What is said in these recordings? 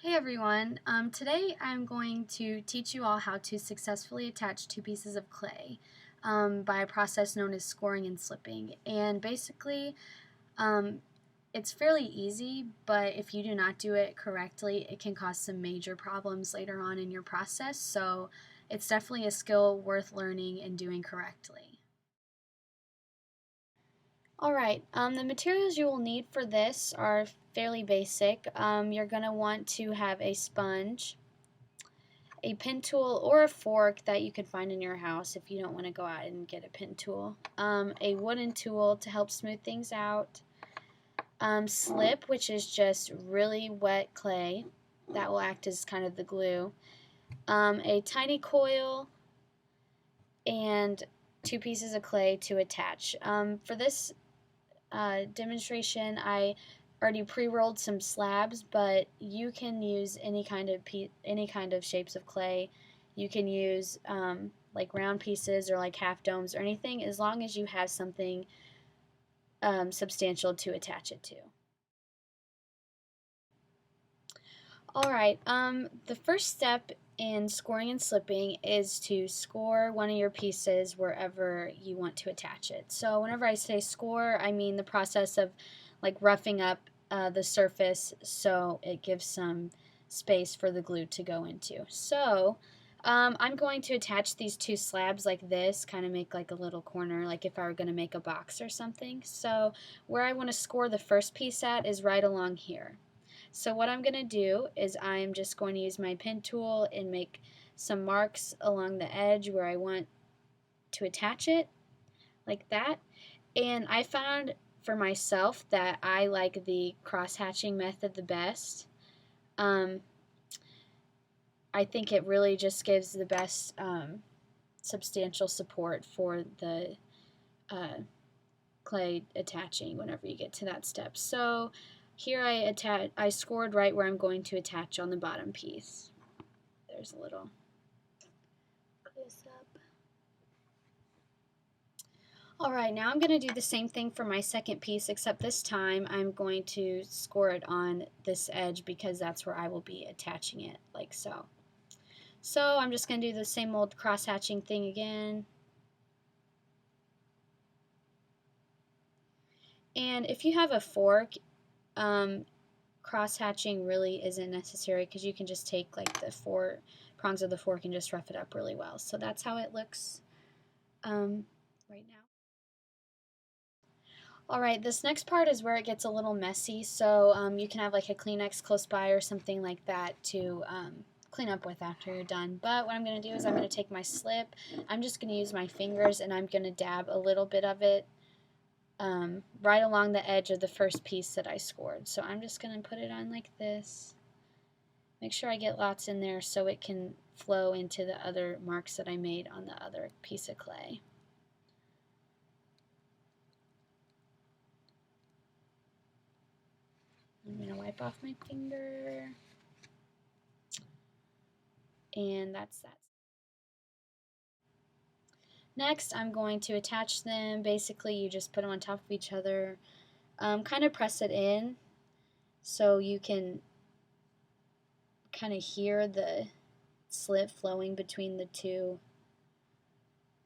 Hey everyone, today I'm going to teach you all how to successfully attach two pieces of clay by a process known as scoring and slipping. And basically, um, it's fairly easy, but if you do not do it correctly, it can cause some major problems later on in your process. So it's definitely a skill worth learning and doing correctly. Alright, the materials you will need for this are fairly basic. You're going to want to have a sponge, a pen tool or a fork that you can find in your house if you don't want to go out and get a pen tool, a wooden tool to help smooth things out, slip, which is just really wet clay that will act as kind of the glue, a tiny coil, and two pieces of clay to attach. For this demonstration, I already pre-rolled some slabs, but you can use any kind of shapes of clay. You can use like round pieces or like half domes or anything, as long as you have something substantial to attach it to. Alright, the first step in scoring and slipping is to score one of your pieces wherever you want to attach it. So whenever I say score, I mean the process of like roughing up the surface so it gives some space for the glue to go into. So I'm going to attach these two slabs like this, kind of make like a little corner, like if I were going to make a box or something. So where I want to score the first piece at is right along here. So what I'm going to do is I'm just going to use my pen tool and make some marks along the edge where I want to attach it, like that. And I found for myself that I like the cross-hatching method the best. I think it really just gives the best substantial support for the clay attaching whenever you get to that step. So here I scored right where I'm going to attach on the bottom piece. There's a little close up. Alright, now I'm going to do the same thing for my second piece, except this time I'm going to score it on this edge because that's where I will be attaching it, like so. So I'm just going to do the same old cross-hatching thing again. And if you have a fork, cross-hatching really isn't necessary because you can just take like the four prongs of the fork and just rough it up really well. So that's how it looks right now. Alright, this next part is where it gets a little messy, so you can have like a Kleenex close by or something like that to clean up with after you're done. But what I'm going to do is I'm going to take my slip, I'm just going to use my fingers and I'm going to dab a little bit of it right along the edge of the first piece that I scored. So I'm just going to put it on like this. Make sure I get lots in there so it can flow into the other marks that I made on the other piece of clay. I'm going to wipe off my finger. And that's that. Next, I'm going to attach them. Basically, you just put them on top of each other. Kind of press it in so you can kind of hear the slip flowing between the two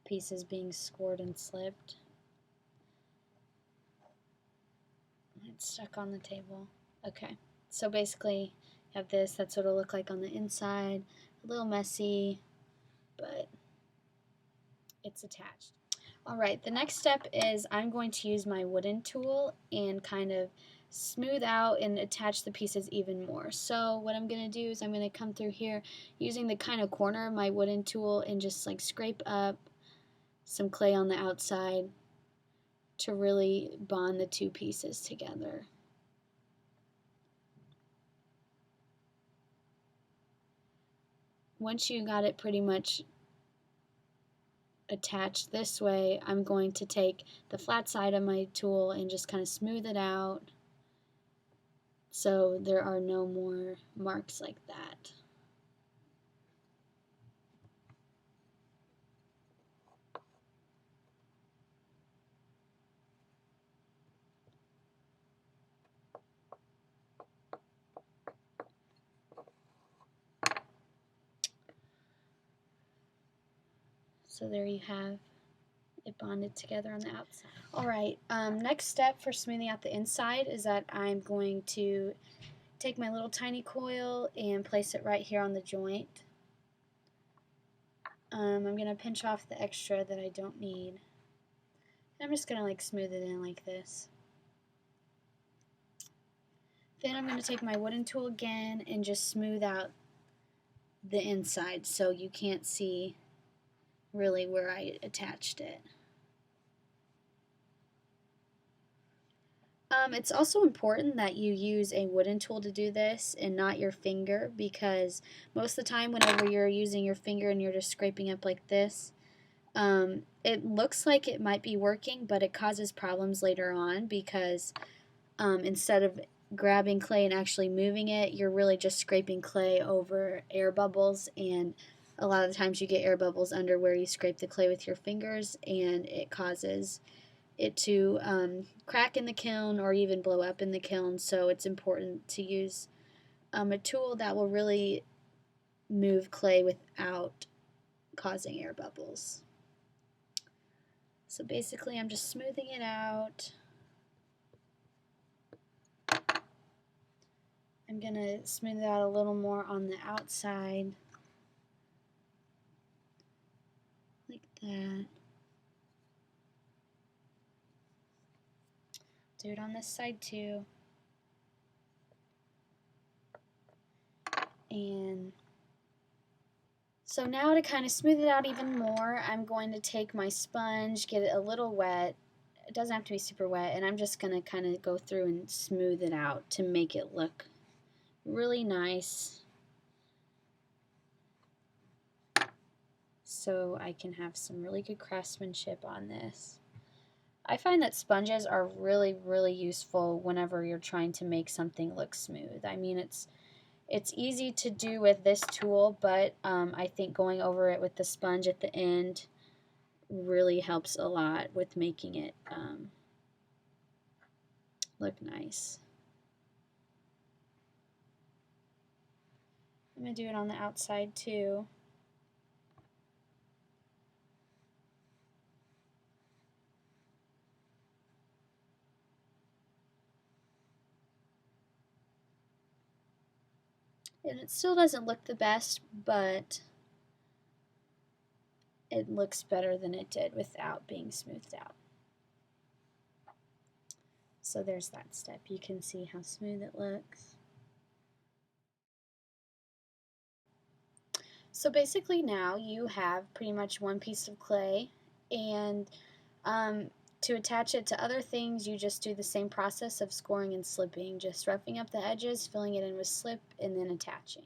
pieces being scored and slipped. It's stuck on the table. Okay, so basically you have this. That's what it'll look like on the inside. A little messy, but it's attached. Alright, the next step is I'm going to use my wooden tool and kind of smooth out and attach the pieces even more. So what I'm going to do is I'm going to come through here using the kind of corner of my wooden tool and just like scrape up some clay on the outside to really bond the two pieces together. Once you got it pretty much attached this way, I'm going to take the flat side of my tool and just kind of smooth it out so there are no more marks like that. So there you have it bonded together on the outside. Alright, next step for smoothing out the inside is that I'm going to take my little tiny coil and place it right here on the joint. I'm going to pinch off the extra that I don't need. I'm just going to like smooth it in like this. Then I'm going to take my wooden tool again and just smooth out the inside so you can't see really where I attached it. It's also important that you use a wooden tool to do this and not your finger, because most of the time whenever you're using your finger and you're just scraping up like this, it looks like it might be working, but it causes problems later on because instead of grabbing clay and actually moving it, you're really just scraping clay over air bubbles, and a lot of the times you get air bubbles under where you scrape the clay with your fingers, and it causes it to crack in the kiln or even blow up in the kiln. So it's important to use a tool that will really move clay without causing air bubbles. So basically I'm just smoothing it out. I'm going to smooth it out a little more on the outside, like that. Do it on this side too. And so now to kind of smooth it out even more, I'm going to take my sponge, get it a little wet. It doesn't have to be super wet, and I'm just going to kind of go through and smooth it out to make it look really nice, so I can have some really good craftsmanship on this. I find that sponges are really, really useful whenever you're trying to make something look smooth. I mean, it's easy to do with this tool, but I think going over it with the sponge at the end really helps a lot with making it look nice. I'm going to do it on the outside too. And it still doesn't look the best, but it looks better than it did without being smoothed out. So there's that step. You can see how smooth it looks. So basically now you have pretty much one piece of clay, and to attach it to other things, you just do the same process of scoring and slipping, just roughing up the edges, filling it in with slip, and then attaching.